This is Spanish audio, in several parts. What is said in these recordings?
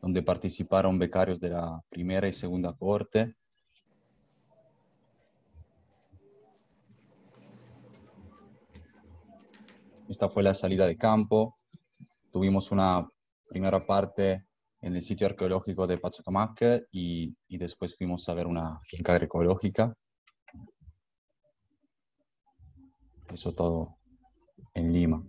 donde participaron becarios de la primera y segunda cohorte. Esta fue la salida de campo. Tuvimos una primera parte en el sitio arqueológico de Pachacamac y después fuimos a ver una finca agroecológica. Eso todo en Lima.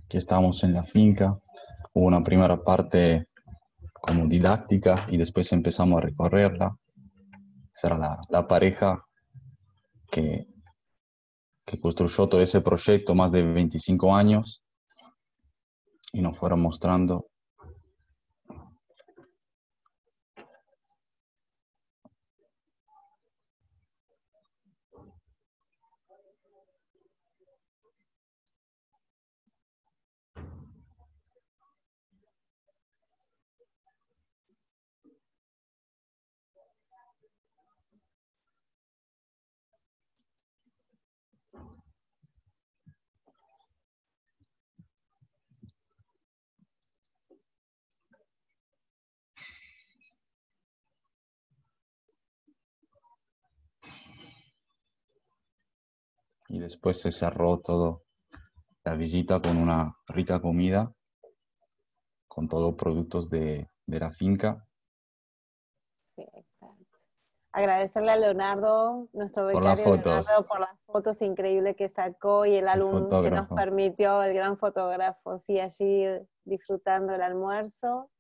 Aquí estamos en la finca. Hubo una primera parte como didáctica y después empezamos a recorrerla. Esa era la pareja que construyó todo ese proyecto, más de 25 años, y nos fueron mostrando y después se cerró todo la visita con una rica comida, con todos productos de la finca. Sí, exacto. Agradecerle a Leonardo, nuestro Por las becario fotos. Leonardo, por las fotos increíbles que sacó y el El álbum que nos fotógrafo. permitió, el gran fotógrafo, sí, allí disfrutando el almuerzo.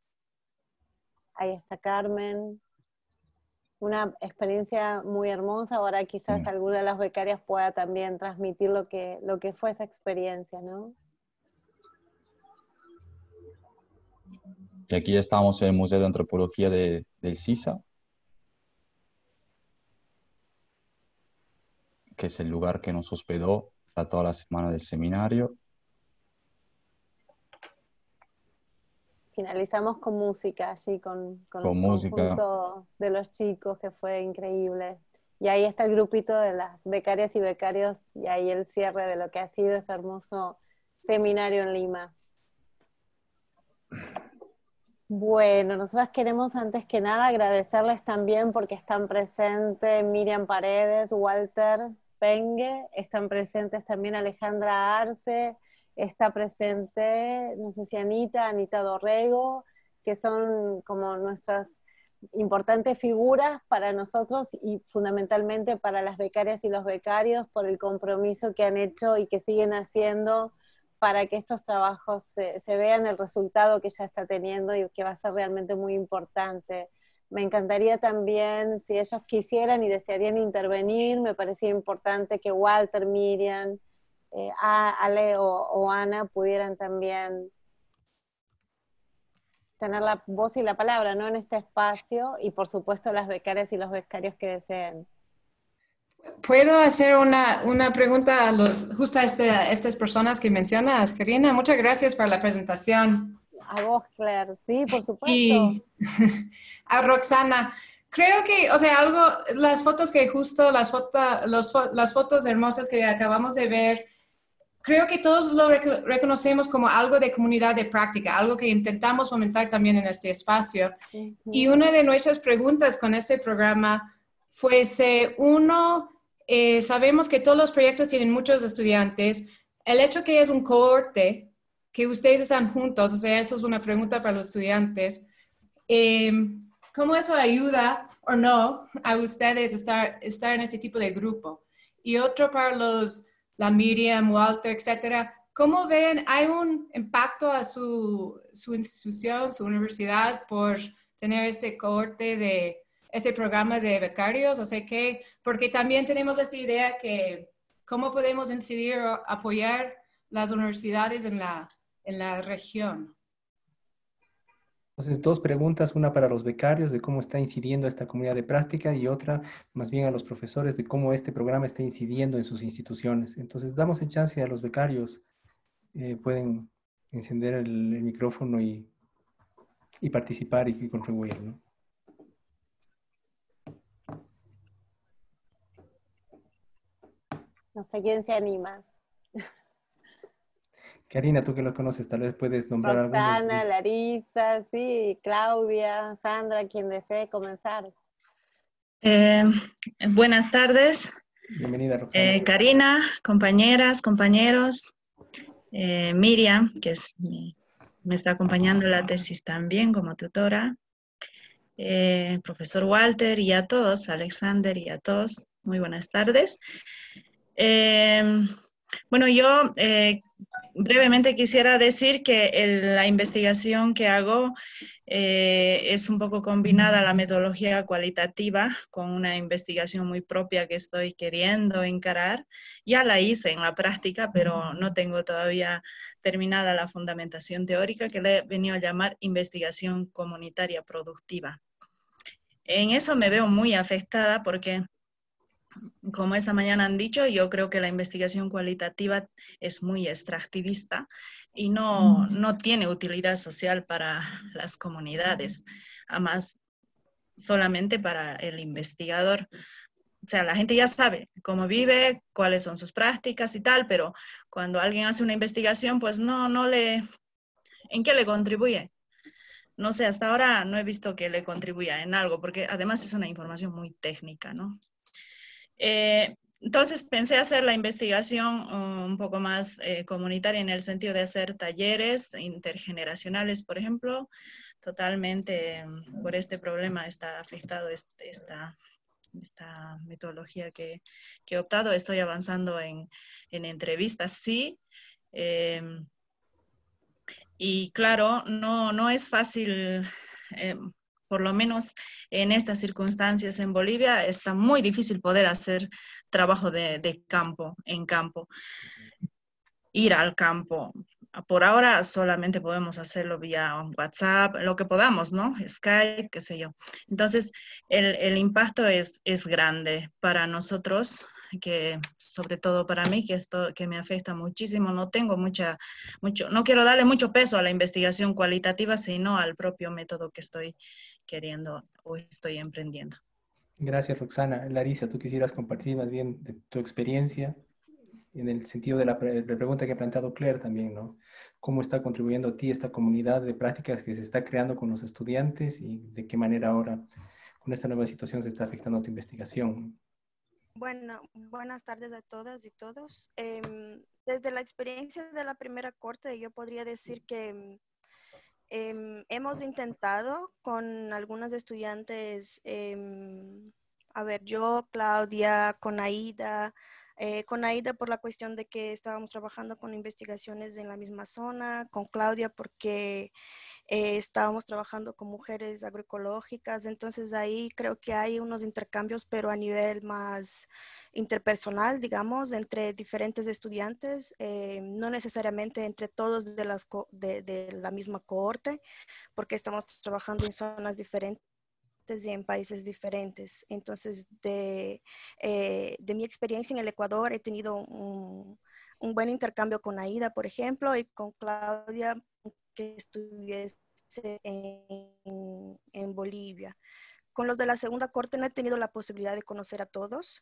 Ahí está Carmen. Una experiencia muy hermosa. Ahora quizás alguna de las becarias pueda también transmitir lo que fue esa experiencia, ¿no? Y aquí estamos en el Museo de Antropología del CISA, que es el lugar que nos hospedó para toda la semana del seminario. Finalizamos con música, allí con el Música. conjunto de los chicos, que fue increíble. Y ahí está el grupito de las becarias y becarios, y ahí el cierre de lo que ha sido ese hermoso seminario en Lima. Bueno, nosotros queremos antes que nada agradecerles también porque están presentes Miriam Paredes, Walter Pengue, están presentes también Alejandra Arce, está presente, no sé si Anita Dorrego, que son como nuestras importantes figuras para nosotros y fundamentalmente para las becarias y los becarios por el compromiso que han hecho y que siguen haciendo para que estos trabajos se vean el resultado que ya está teniendo y que va a ser realmente muy importante. Me encantaría también, si ellos quisieran y desearían intervenir, me parecía importante que Walter, Miriam, Ale o Ana pudieran también tener la voz y la palabra, ¿no?, en este espacio, y por supuesto las becarias y los becarios que deseen. ¿Puedo hacer una pregunta a justo a estas personas que mencionas, Karina? Muchas gracias por la presentación. A vos, Claire, sí, por supuesto. Y a Roxana, creo que, o sea, las fotos que justo, las fotos hermosas que acabamos de ver, creo que todos lo reconocemos como algo de comunidad de práctica, algo que intentamos fomentar también en este espacio. Y una de nuestras preguntas con este programa fue sabemos que todos los proyectos tienen muchos estudiantes. El hecho que es un cohorte, que ustedes están juntos, o sea, eso es una pregunta para los estudiantes. ¿Cómo eso ayuda o no a ustedes estar en este tipo de grupo? Y otro para la Miriam, Walter, etcétera. ¿Cómo ven, hay un impacto a su institución, su universidad, por tener este cohorte de este programa de becarios? O sea, porque también tenemos esta idea que cómo podemos incidir o apoyar las universidades en la región. Entonces, dos preguntas, una para los becarios de cómo está incidiendo esta comunidad de práctica y otra más bien a los profesores de cómo este programa está incidiendo en sus instituciones. Entonces, damos el chance a los becarios, pueden encender el micrófono y participar y contribuir, ¿no? No sé quién se anima. Karina, tú que lo conoces, tal vez puedes nombrar algunos. Roxana, Larisa, sí, Claudia, Sandra, quien desee comenzar. Buenas tardes, Bienvenida, Roxana. Karina, compañeras, compañeros, Miriam, que me está acompañando en la tesis también como tutora, profesor Walter y a todos, Alexander y a todos, muy buenas tardes. Bueno, yo brevemente quisiera decir que la investigación que hago es un poco combinada la metodología cualitativa con una investigación muy propia que estoy queriendo encarar. Ya la hice en la práctica, pero no tengo todavía terminada la fundamentación teórica, que le he venido a llamar investigación comunitaria productiva. En eso me veo muy afectada porque, como esta mañana han dicho, yo creo que la investigación cualitativa es muy extractivista y no tiene utilidad social para las comunidades, además solamente para el investigador. O sea, la gente ya sabe cómo vive, cuáles son sus prácticas y tal, pero cuando alguien hace una investigación, pues ¿en qué le contribuye? No sé, hasta ahora no he visto que le contribuya en algo, porque además es una información muy técnica, ¿no? Entonces pensé hacer la investigación un poco más comunitaria en el sentido de hacer talleres intergeneracionales, por ejemplo. Totalmente por este problema está afectado esta metodología que he optado. Estoy avanzando en entrevistas, sí. Y claro, no es fácil, por lo menos en estas circunstancias en Bolivia, está muy difícil poder hacer trabajo de campo, en campo, ir al campo. Por ahora solamente podemos hacerlo vía WhatsApp, lo que podamos, ¿no? Skype, qué sé yo. Entonces, el impacto es grande para nosotros, que sobre todo para mí, que me afecta muchísimo. No tengo no quiero darle mucho peso a la investigación cualitativa, sino al propio método que estoy queriendo o estoy emprendiendo. Gracias, Roxana. Larisa, tú quisieras compartir más bien de tu experiencia en el sentido de la pregunta que ha planteado Claire también, ¿no? ¿Cómo está contribuyendo a ti esta comunidad de prácticas que se está creando con los estudiantes y de qué manera ahora con esta nueva situación se está afectando a tu investigación? Bueno, buenas tardes a todas y todos. Desde la experiencia de la primera corte, yo podría decir que hemos intentado con algunos estudiantes, a ver, yo, Claudia, con Aida por la cuestión de que estábamos trabajando con investigaciones en la misma zona, con Claudia porque estábamos trabajando con mujeres agroecológicas, entonces ahí creo que hay unos intercambios, pero a nivel más interpersonal, digamos, entre diferentes estudiantes, no necesariamente entre todos de la misma cohorte, porque estamos trabajando en zonas diferentes y en países diferentes. Entonces, de mi experiencia en el Ecuador, he tenido un buen intercambio con Aida, por ejemplo, y con Claudia, que estuviese en Bolivia. Con los de la segunda corte no he tenido la posibilidad de conocer a todos,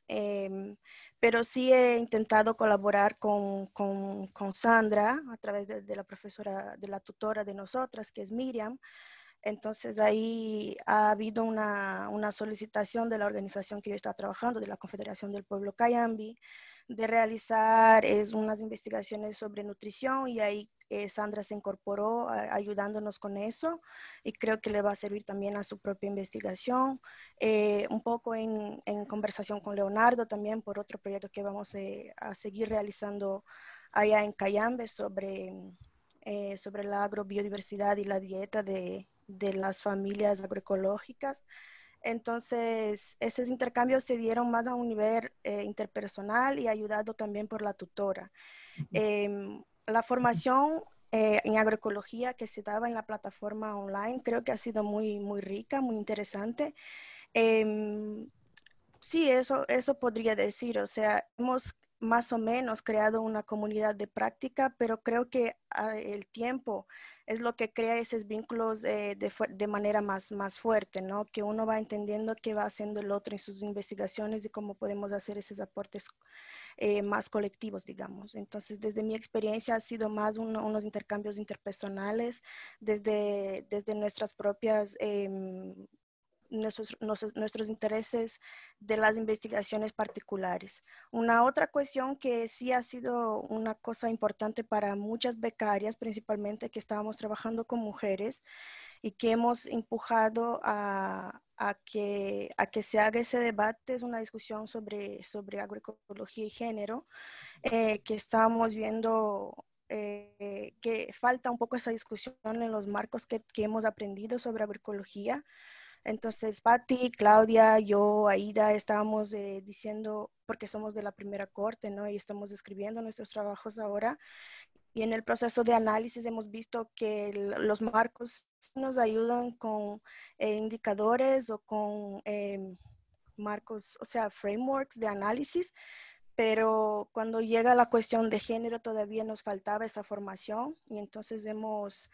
pero sí he intentado colaborar con Sandra a través de la profesora, de la tutora de nosotras, que es Miriam. Entonces ahí ha habido una solicitación de la organización que yo estaba trabajando, de la Confederación del Pueblo Cayambi, de realizar unas investigaciones sobre nutrición, y ahí Sandra se incorporó ayudándonos con eso, y creo que le va a servir también a su propia investigación. Un poco en conversación con Leonardo también por otro proyecto que vamos a seguir realizando allá en Cayambe sobre la agrobiodiversidad y la dieta de las familias agroecológicas. Entonces, esos intercambios se dieron más a un nivel interpersonal y ayudado también por la tutora. La formación en agroecología que se daba en la plataforma online. Creo que ha sido muy, muy rica, muy interesante. Sí, eso podría decir. O sea, hemos más o menos creado una comunidad de práctica, pero creo que el tiempo es lo que crea esos vínculos de manera más fuerte, ¿no? Que uno va entendiendo qué va haciendo el otro en sus investigaciones y cómo podemos hacer esos aportes más colectivos, digamos. Entonces, desde mi experiencia ha sido más unos intercambios interpersonales, desde nuestras propias nuestros intereses de las investigaciones particulares. Una otra cuestión que sí ha sido una cosa importante para muchas becarias, principalmente que estábamos trabajando con mujeres y que hemos empujado a que se haga ese debate, es una discusión sobre agroecología y género, que estábamos viendo que falta un poco esa discusión en los marcos que hemos aprendido sobre agroecología. Entonces, Patti, Claudia, yo, Aida, estábamos diciendo, porque somos de la primera corte, ¿no? Y estamos escribiendo nuestros trabajos ahora. Y en el proceso de análisis hemos visto que los marcos nos ayudan con indicadores o con marcos, o sea, frameworks de análisis, pero cuando llega la cuestión de género todavía nos faltaba esa formación y entonces hemos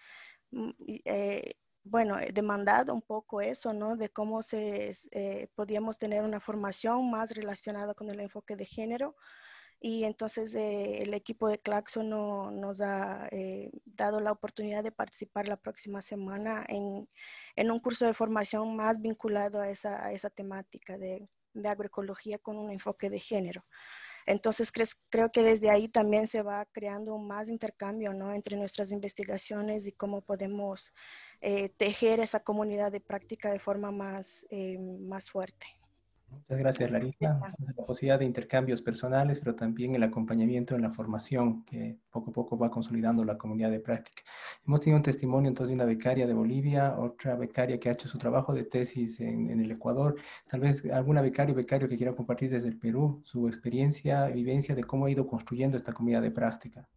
demandado un poco eso, ¿no? De cómo podíamos tener una formación más relacionada con el enfoque de género. Y entonces el equipo de Claxon nos ha dado la oportunidad de participar la próxima semana en un curso de formación más vinculado a esa temática de agroecología con un enfoque de género. Entonces creo que desde ahí también se va creando más intercambio, ¿no? Entre nuestras investigaciones y cómo podemos tejer esa comunidad de práctica de forma más fuerte. Muchas gracias, Larissa. La posibilidad de intercambios personales, pero también el acompañamiento en la formación, que poco a poco va consolidando la comunidad de práctica. Hemos tenido un testimonio entonces de una becaria de Bolivia, otra becaria que ha hecho su trabajo de tesis en el Ecuador, tal vez alguna becario que quiera compartir desde el Perú su experiencia, vivencia de cómo ha ido construyendo esta comunidad de práctica.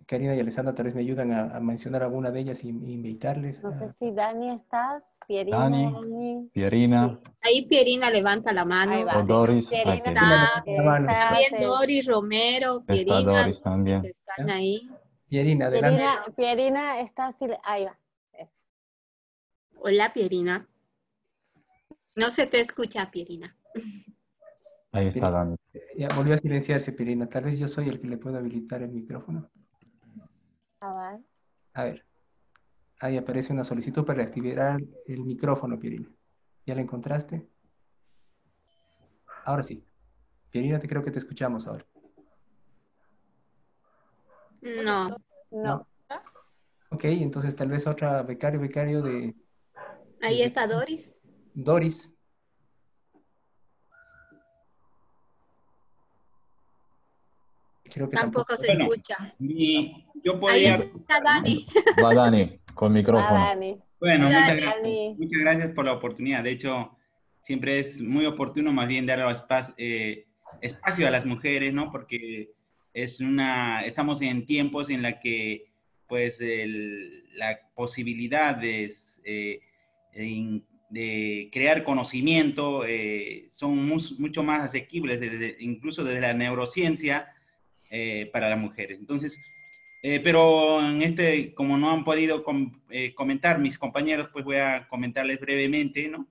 Karina y Alessandra tal vez me ayudan a mencionar alguna de ellas y invitarles. No sé si Dani estás, Pierina. Dani, Pierina. Ahí Pierina levanta la mano. Ahí va. Doris. Pierina, También Doris Romero, Está Pierina. Doris también. Están ahí. Pierina, adelante. Pierina está, ahí va. Hola, Pierina. No se te escucha, Pierina. Ahí está Dani. Ya volvió a silenciarse, Pierina. Tal vez yo soy el que le puedo habilitar el micrófono. A ver. Ahí aparece una solicitud para reactivar el micrófono, Pierina. ¿Ya la encontraste? Ahora sí. Pierina, creo que te escuchamos ahora. No. Ok, entonces tal vez otra becario de... Ahí está Doris. Doris. Creo que tampoco se escucha. Yo podría... Ahí está Dani. Va Dani, con micrófono. Dani. Bueno, Dani. muchas gracias por la oportunidad. De hecho, siempre es muy oportuno más bien dar espacio a las mujeres, ¿no? Porque estamos en tiempos en la que, pues, la posibilidad de crear conocimiento son mucho más asequibles, incluso desde la neurociencia, para las mujeres. Entonces, pero como no han podido comentar mis compañeros, pues voy a comentarles brevemente, ¿no?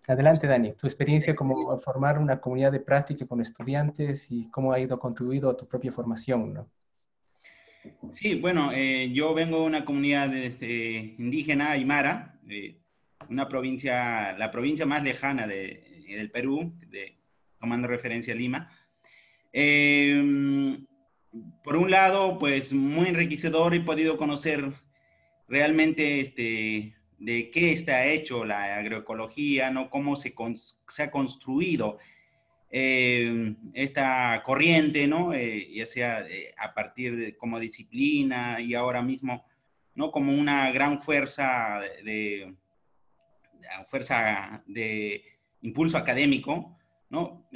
Adelante, Dani. Tu experiencia como formar una comunidad de práctica con estudiantes y cómo ha ido contribuido a tu propia formación, ¿no? Sí, bueno, yo vengo de una comunidad indígena, Aymara, la provincia más lejana del Perú, tomando referencia a Lima. Por un lado, pues muy enriquecedor, he podido conocer realmente de qué está hecho la agroecología, ¿no? Cómo se ha construido esta corriente, ¿no? Ya sea a partir como disciplina y ahora mismo, ¿no? Como una gran fuerza de impulso académico, ¿no?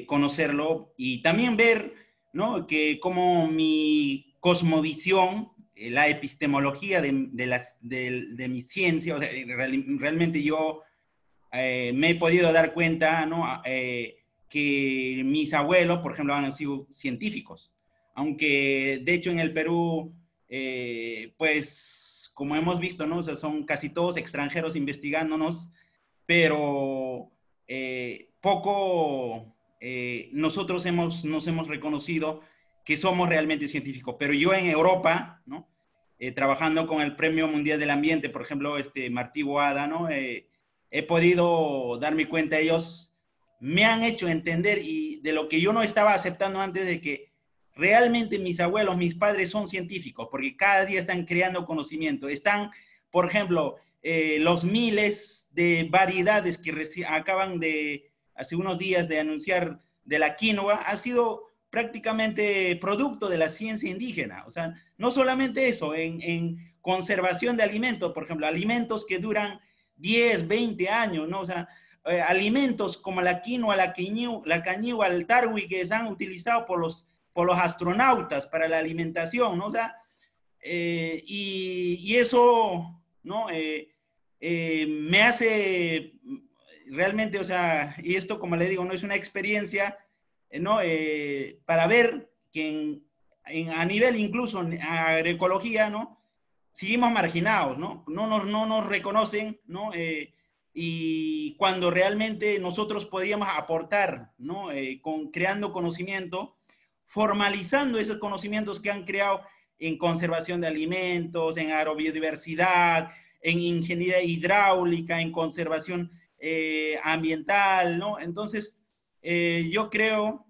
Conocerlo y también ver ¿no? Que como mi cosmovisión, la epistemología de mi ciencia, o sea, realmente yo me he podido dar cuenta, ¿no? Que mis abuelos, por ejemplo, han sido científicos, aunque de hecho en el Perú, pues como hemos visto, ¿no? O sea, son casi todos extranjeros investigándonos, pero poco nosotros nos hemos reconocido que somos realmente científicos. Pero yo en Europa, ¿no? Trabajando con el Premio Mundial del Ambiente, por ejemplo, Martí Boada, ¿no? He podido darme cuenta, ellos me han hecho entender y de lo que yo no estaba aceptando antes, de que realmente mis abuelos, mis padres son científicos, porque cada día están creando conocimiento. Están, por ejemplo, los miles de variedades que acaban de, hace unos días, de anunciar de la quinoa, ha sido prácticamente producto de la ciencia indígena. O sea, no solamente eso, en conservación de alimentos, por ejemplo, alimentos que duran 10, 20 años, ¿no? O sea, alimentos como la quinoa, la cañihua, el tarwi, que se han utilizado por los astronautas para la alimentación, ¿no? O sea, y eso, ¿no? Me hace realmente, o sea, y esto, como le digo, no es una experiencia, ¿no? Para ver que a nivel incluso agroecología, ¿no? Seguimos marginados, ¿no? No nos reconocen, ¿no? Y cuando realmente nosotros podríamos aportar, ¿no? Creando conocimiento, formalizando esos conocimientos que han creado en conservación de alimentos, en agrobiodiversidad, en ingeniería hidráulica, en conservación ambiental, ¿no? Entonces, yo creo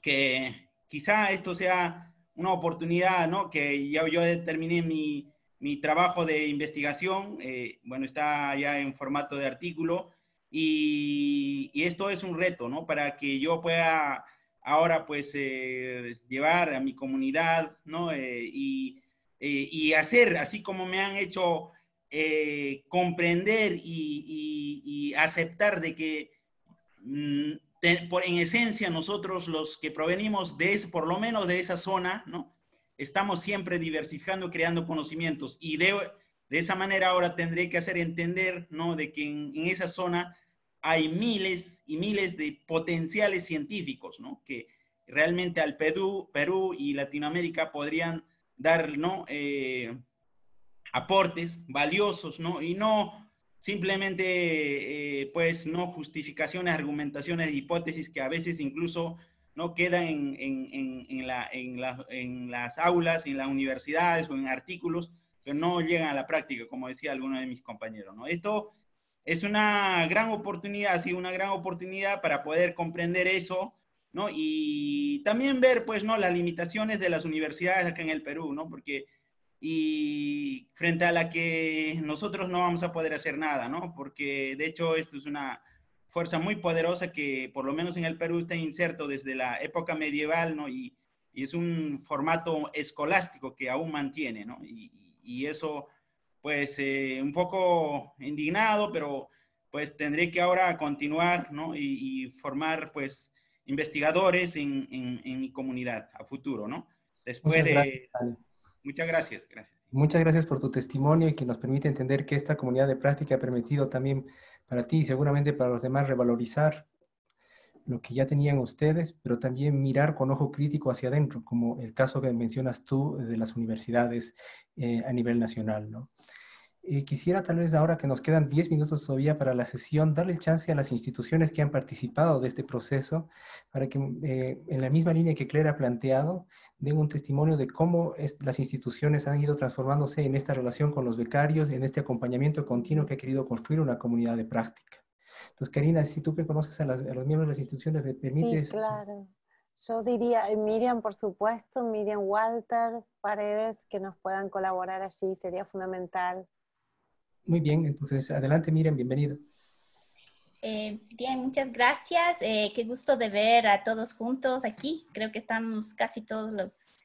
que quizá esto sea una oportunidad, ¿no? Que yo terminé mi trabajo de investigación, bueno, está ya en formato de artículo, y esto es un reto, ¿no? Para que yo pueda ahora, pues, llevar a mi comunidad, ¿no? Y hacer, así como me han hecho comprender y aceptar de que en esencia nosotros los que provenimos por lo menos de esa zona, ¿no? Estamos siempre diversificando, creando conocimientos, y de esa manera ahora tendré que hacer entender, ¿no? De que en esa zona hay miles y miles de potenciales científicos, ¿no? Que realmente al Perú y Latinoamérica podrían dar, ¿no? Aportes valiosos, ¿no? Y no simplemente, pues, no justificaciones, argumentaciones, hipótesis que a veces incluso no quedan en las aulas, en las universidades o en artículos, pero no llegan a la práctica, como decía alguno de mis compañeros, ¿no? Esto es una gran oportunidad, ha sido una gran oportunidad para poder comprender eso, ¿no? Y también ver, pues, ¿no? Las limitaciones de las universidades acá en el Perú, ¿no? Porque y frente a la que nosotros no vamos a poder hacer nada, ¿no? Porque de hecho esto es una fuerza muy poderosa que por lo menos en el Perú está inserto desde la época medieval, ¿no? Y es un formato escolástico que aún mantiene, ¿no? Y eso, pues, un poco indignado, pero pues tendré que ahora continuar, ¿no? Y formar, pues, investigadores en mi comunidad a futuro, ¿no? Después de... Muchas gracias, gracias. Muchas gracias por tu testimonio y que nos permite entender que esta comunidad de práctica ha permitido también para ti y seguramente para los demás revalorizar lo que ya tenían ustedes, pero también mirar con ojo crítico hacia adentro, como el caso que mencionas tú de las universidades a nivel nacional, ¿no? Quisiera tal vez ahora que nos quedan 10 minutos todavía para la sesión, darle el chance a las instituciones que han participado de este proceso para que en la misma línea que Claire ha planteado, den un testimonio de cómo las instituciones han ido transformándose en esta relación con los becarios, en este acompañamiento continuo que ha querido construir una comunidad de práctica. Entonces, Karina, si tú que conoces a los miembros de las instituciones, ¿me permites? Sí, claro. Yo diría, Miriam, por supuesto, Miriam Walter, Paredes, que nos puedan colaborar allí, sería fundamental. Muy bien, entonces adelante Miriam, bienvenida. Bien, muchas gracias. Qué gusto de ver a todos juntos aquí. Creo que estamos casi todos los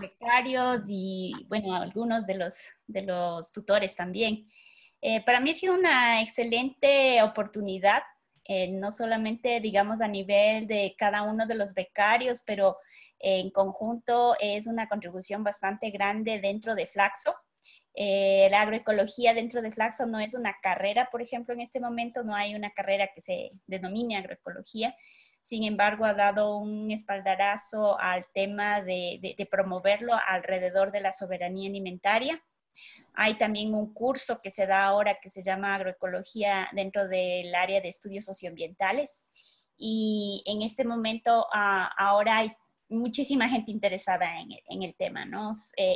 becarios y, bueno, algunos de los tutores también. Para mí ha sido una excelente oportunidad no solamente, digamos, a nivel de cada uno de los becarios, pero en conjunto es una contribución bastante grande dentro de Flaxo. La agroecología dentro de Flaxo no es una carrera, por ejemplo, en este momento no hay una carrera que se denomine agroecología. Sin embargo, ha dado un espaldarazo al tema de promoverlo alrededor de la soberanía alimentaria. Hay también un curso que se da ahora que se llama agroecología dentro del área de estudios socioambientales. Y en este momento ahora hay muchísima gente interesada en el tema, ¿no?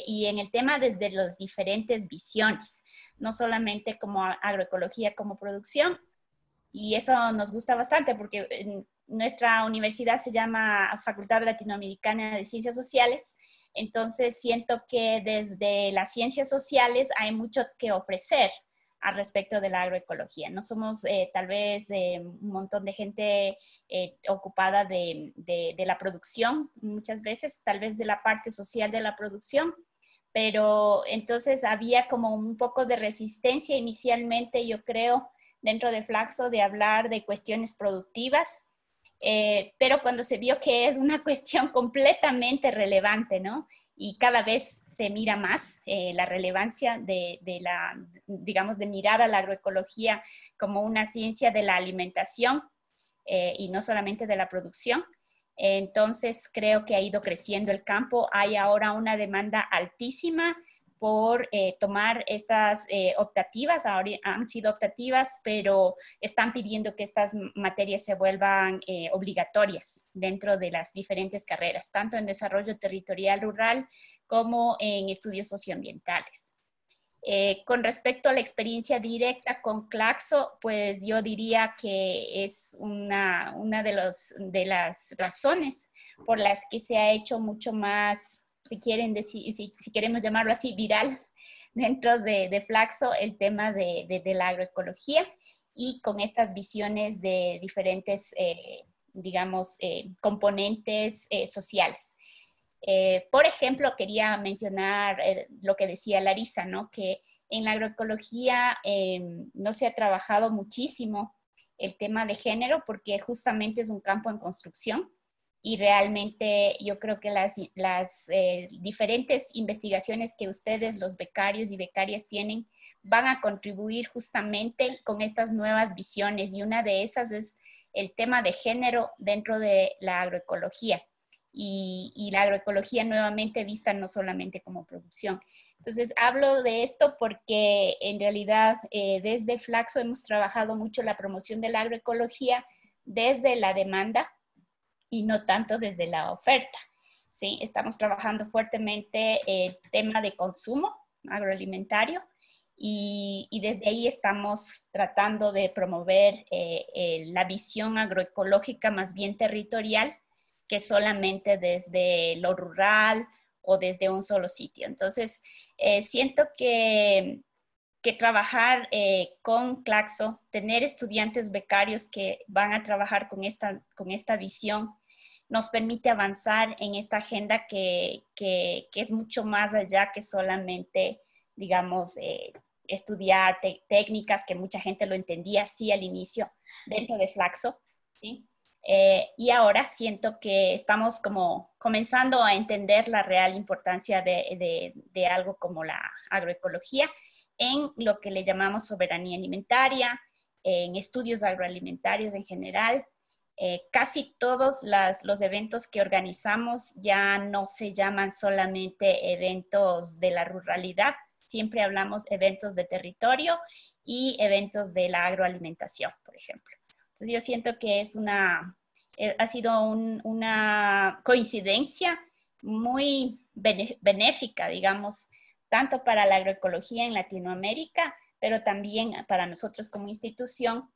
Y en el tema desde las diferentes visiones, no solamente como agroecología como producción. Y eso nos gusta bastante porque nuestra universidad se llama Facultad Latinoamericana de Ciencias Sociales. Entonces siento que desde las ciencias sociales hay mucho que ofrecer al respecto de la agroecología. No somos tal vez un montón de gente ocupada de la producción, muchas veces, tal vez de la parte social de la producción, pero entonces había como un poco de resistencia inicialmente, yo creo, dentro de Flaxo de hablar de cuestiones productivas, pero cuando se vio que es una cuestión completamente relevante, ¿no? Y cada vez se mira más la relevancia digamos, de mirar a la agroecología como una ciencia de la alimentación y no solamente de la producción. Entonces creo que ha ido creciendo el campo. Hay ahora una demanda altísima por tomar estas optativas, ahora han sido optativas, pero están pidiendo que estas materias se vuelvan obligatorias dentro de las diferentes carreras, tanto en desarrollo territorial rural como en estudios socioambientales. Con respecto a la experiencia directa con Claxo, pues yo diría que es una de las razones por las que se ha hecho mucho más, si quieren decir, si queremos llamarlo así, viral dentro de Flaxo, el tema de la agroecología y con estas visiones de diferentes, digamos, componentes sociales. Por ejemplo, quería mencionar lo que decía Larisa, ¿no? Que en la agroecología no se ha trabajado muchísimo el tema de género porque justamente es un campo en construcción y realmente yo creo que las diferentes investigaciones que ustedes, los becarios y becarias tienen, van a contribuir justamente con estas nuevas visiones y una de esas es el tema de género dentro de la agroecología. Y la agroecología nuevamente vista no solamente como producción. Entonces hablo de esto porque en realidad desde Flaxo hemos trabajado mucho la promoción de la agroecología desde la demanda y no tanto desde la oferta. ¿Sí? Estamos trabajando fuertemente el tema de consumo agroalimentario y desde ahí estamos tratando de promover la visión agroecológica más bien territorial que solamente desde lo rural o desde un solo sitio. Entonces, siento que trabajar con Claxo, tener estudiantes becarios que van a trabajar con esta visión, nos permite avanzar en esta agenda que es mucho más allá que solamente, digamos, estudiar técnicas, que mucha gente lo entendía así al inicio dentro de Flaxo, ¿sí? Y ahora siento que estamos como comenzando a entender la real importancia de algo como la agroecología en lo que le llamamos soberanía alimentaria, en estudios agroalimentarios en general. Casi todos los eventos que organizamos ya no se llaman solamente eventos de la ruralidad, siempre hablamos eventos de territorio y eventos de la agroalimentación, por ejemplo. Entonces yo siento que ha sido una coincidencia muy benéfica, digamos, tanto para la agroecología en Latinoamérica, pero también para nosotros como institución,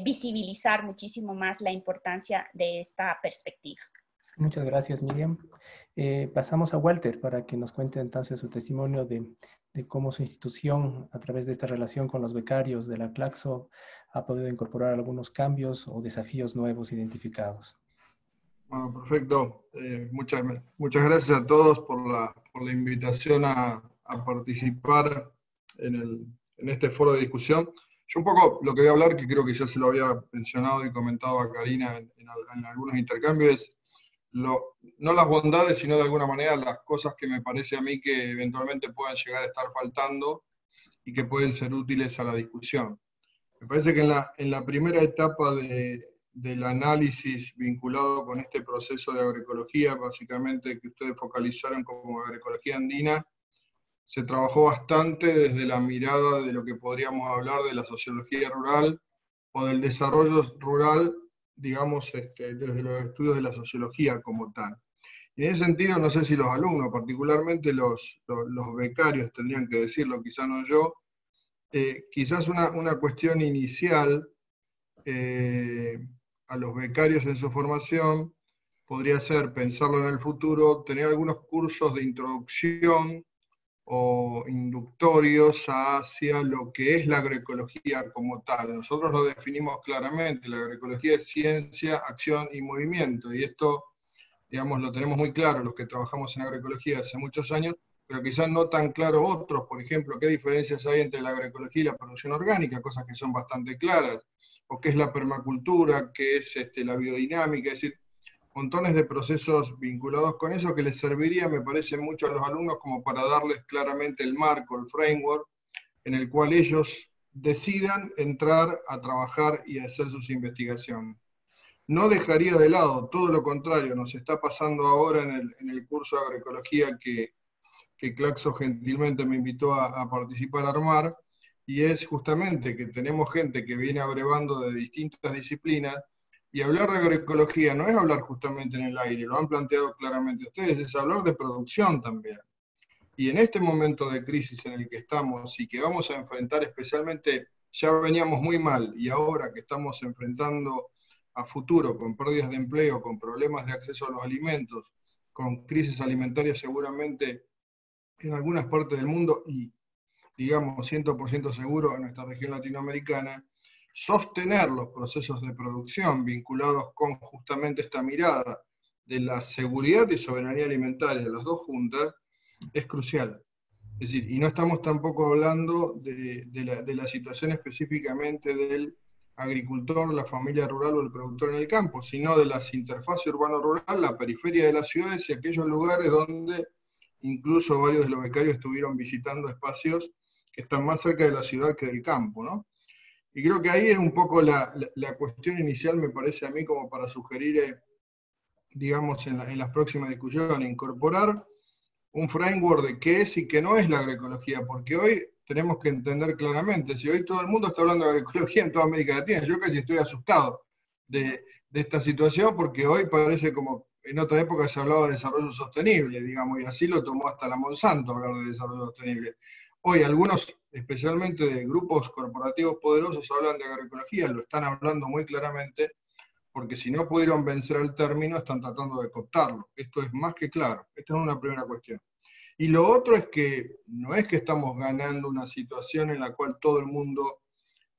visibilizar muchísimo más la importancia de esta perspectiva. Muchas gracias, Miriam. Pasamos a Walter para que nos cuente entonces su testimonio de cómo su institución, a través de esta relación con los becarios de la Claxo, ha podido incorporar algunos cambios o desafíos nuevos identificados. Bueno, perfecto. Muchas gracias a todos por la invitación a participar en este foro de discusión. Yo un poco lo que voy a hablar, que creo que ya se lo había mencionado y comentado a Karina en algunos intercambios, es no las bondades, sino de alguna manera las cosas que me parece a mí que eventualmente puedan llegar a estar faltando y que pueden ser útiles a la discusión. Me parece que en la primera etapa del análisis vinculado con este proceso de agroecología, básicamente que ustedes focalizaron como agroecología andina, se trabajó bastante desde la mirada de lo que podríamos hablar de la sociología rural o del desarrollo rural, digamos, desde los estudios de la sociología como tal. Y en ese sentido, no sé si los alumnos, particularmente los becarios, tendrían que decirlo, quizás no yo, quizás una cuestión inicial a los becarios en su formación podría ser pensarlo en el futuro, tener algunos cursos de introducción o inductorios hacia lo que es la agroecología como tal. Nosotros lo definimos claramente, la agroecología es ciencia, acción y movimiento, y esto, digamos, lo tenemos muy claro los que trabajamos en agroecología hace muchos años, pero quizás no tan claro otros, por ejemplo, qué diferencias hay entre la agroecología y la producción orgánica, cosas que son bastante claras, o qué es la permacultura, qué es la biodinámica, es decir, montones de procesos vinculados con eso que les serviría, me parece, mucho a los alumnos como para darles claramente el marco, el framework, en el cual ellos decidan entrar a trabajar y a hacer sus investigaciones. No dejaría de lado, todo lo contrario, nos está pasando ahora en el curso de agroecología que Claxo gentilmente me invitó a participar, a armar, y es justamente que tenemos gente que viene abrevando de distintas disciplinas, y hablar de agroecología no es hablar justamente en el aire, lo han planteado claramente ustedes, es hablar de producción también. Y en este momento de crisis en el que estamos y que vamos a enfrentar especialmente, ya veníamos muy mal, y ahora que estamos enfrentando a futuro con pérdidas de empleo, con problemas de acceso a los alimentos, con crisis alimentarias seguramente en algunas partes del mundo y, digamos, 100% seguro en nuestra región latinoamericana, sostener los procesos de producción vinculados con justamente esta mirada de la seguridad y soberanía alimentaria, las dos juntas, es crucial. Es decir, y no estamos tampoco hablando de la situación específicamente del agricultor, la familia rural o el productor en el campo, sino de las interfaces urbano-rural, la periferia de las ciudades y aquellos lugares donde incluso varios de los becarios estuvieron visitando espacios que están más cerca de la ciudad que del campo, ¿no? Y creo que ahí es un poco la cuestión inicial, me parece a mí, como para sugerir, digamos, en las próximas discusiones, incorporar un framework de qué es y qué no es la agroecología, porque hoy tenemos que entender claramente, si hoy todo el mundo está hablando de agroecología en toda América Latina, yo casi estoy asustado de esta situación, porque hoy parece como en otra época se hablaba de desarrollo sostenible, digamos, y así lo tomó hasta la Monsanto hablar de desarrollo sostenible. Hoy algunos, especialmente de grupos corporativos poderosos, hablan de agroecología, lo están hablando muy claramente, porque si no pudieron vencer el término, están tratando de cooptarlo. Esto es más que claro. Esta es una primera cuestión. Y lo otro es que no es que estamos ganando una situación en la cual todo el mundo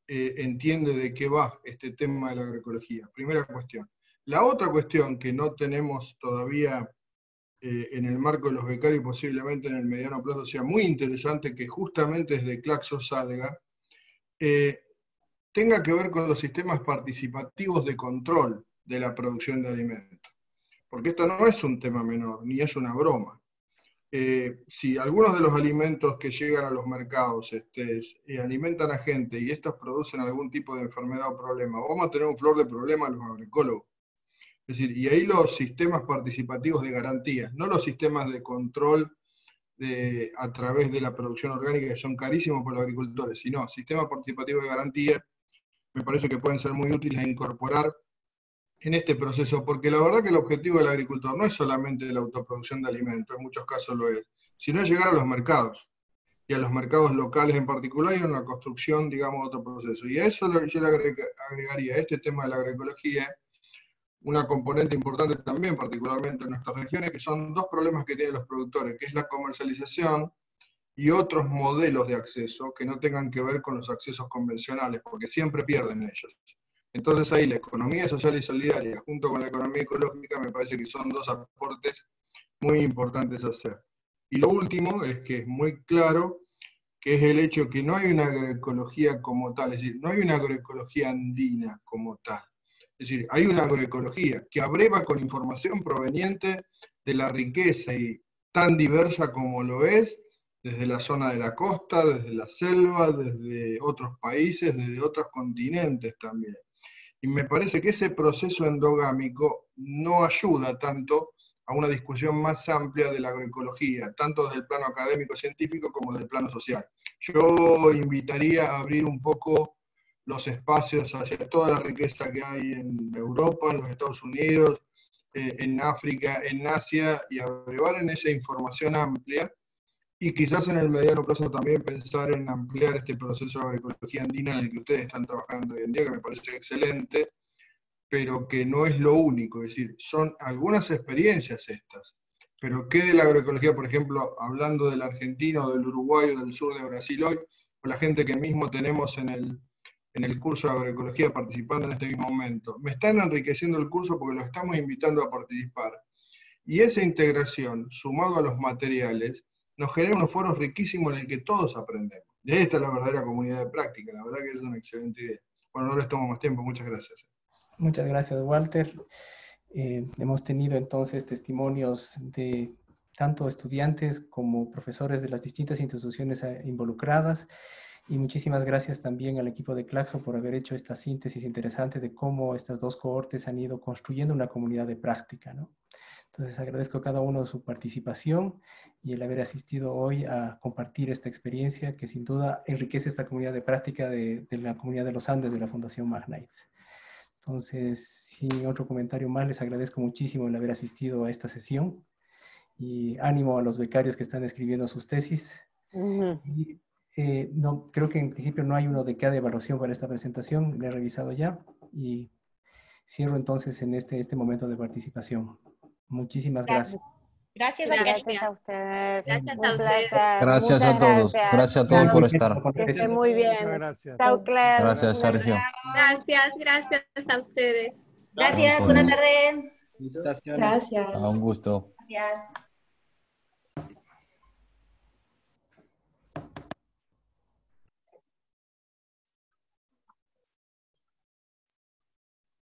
entiende de qué va este tema de la agroecología. Primera cuestión. La otra cuestión que no tenemos todavía en el marco de los becarios, posiblemente en el mediano plazo sea muy interesante, que justamente desde Claxo salga, tenga que ver con los sistemas participativos de control de la producción de alimentos. Porque esto no es un tema menor, ni es una broma. Si algunos de los alimentos que llegan a los mercados alimentan a gente y estos producen algún tipo de enfermedad o problema, vamos a tener un flor de problema los agroecólogos. Es decir, y ahí los sistemas participativos de garantías, no los sistemas de control a través de la producción orgánica, que son carísimos para los agricultores, sino sistemas participativos de garantía, me parece que pueden ser muy útiles a incorporar en este proceso, porque la verdad que el objetivo del agricultor no es solamente la autoproducción de alimentos, en muchos casos lo es, sino es llegar a los mercados, y a los mercados locales en particular, y en la construcción, digamos, de otro proceso. Y a eso yo le agregaría este tema de la agroecología, una componente importante también, particularmente en nuestras regiones, que son dos problemas que tienen los productores, que es la comercialización y otros modelos de acceso que no tengan que ver con los accesos convencionales, porque siempre pierden ellos. Entonces ahí la economía social y solidaria, junto con la economía ecológica, me parece que son dos aportes muy importantes a hacer. Y lo último es que es muy claro que es el hecho que no hay una agroecología como tal, es decir, no hay una agroecología andina como tal. Es decir, hay una agroecología que abreva con información proveniente de la riqueza y tan diversa como lo es, desde la zona de la costa, desde la selva, desde otros países, desde otros continentes también. Y me parece que ese proceso endogámico no ayuda tanto a una discusión más amplia de la agroecología, tanto desde el plano académico-científico como desde el plano social. Yo invitaría a abrir un poco los espacios hacia toda la riqueza que hay en Europa, en los Estados Unidos, en África, en Asia, y abrevar en esa información amplia, y quizás en el mediano plazo también pensar en ampliar este proceso de agroecología andina en el que ustedes están trabajando hoy en día, que me parece excelente, pero que no es lo único. Es decir, son algunas experiencias estas, pero ¿qué de la agroecología, por ejemplo, hablando del argentino, del uruguayo, del sur de Brasil hoy, o la gente que mismo tenemos en el curso de agroecología participando en este mismo momento? Me están enriqueciendo el curso porque lo estamos invitando a participar. Y esa integración, sumado a los materiales, nos genera unos foros riquísimos en el que todos aprendemos. Y ahí está la verdadera comunidad de práctica. La verdad que es una excelente idea. Bueno, no les tomo más tiempo. Muchas gracias. Muchas gracias, Walter. Hemos tenido entonces testimonios de tanto estudiantes como profesores de las distintas instituciones involucradas, y muchísimas gracias también al equipo de Claxo por haber hecho esta síntesis interesante de cómo estas dos cohortes han ido construyendo una comunidad de práctica, ¿no? Entonces agradezco a cada uno su participación y el haber asistido hoy a compartir esta experiencia que sin duda enriquece esta comunidad de práctica de la comunidad de los Andes de la Fundación Magnite. Entonces, sin otro comentario más, les agradezco muchísimo el haber asistido a esta sesión, y ánimo a los becarios que están escribiendo sus tesis. Y, no, creo que en principio no hay uno de cada evaluación para esta presentación, le he revisado ya, y cierro entonces en este momento de participación. Muchísimas gracias. Gracias a ustedes. Gracias Un a ustedes. placer. Gracias a todos. Gracias a todos por estar. Que estén muy bien. Gracias. Chao, Claire. Gracias, Sergio. Gracias a ustedes. Gracias, buenas tardes. Un gusto. Gracias.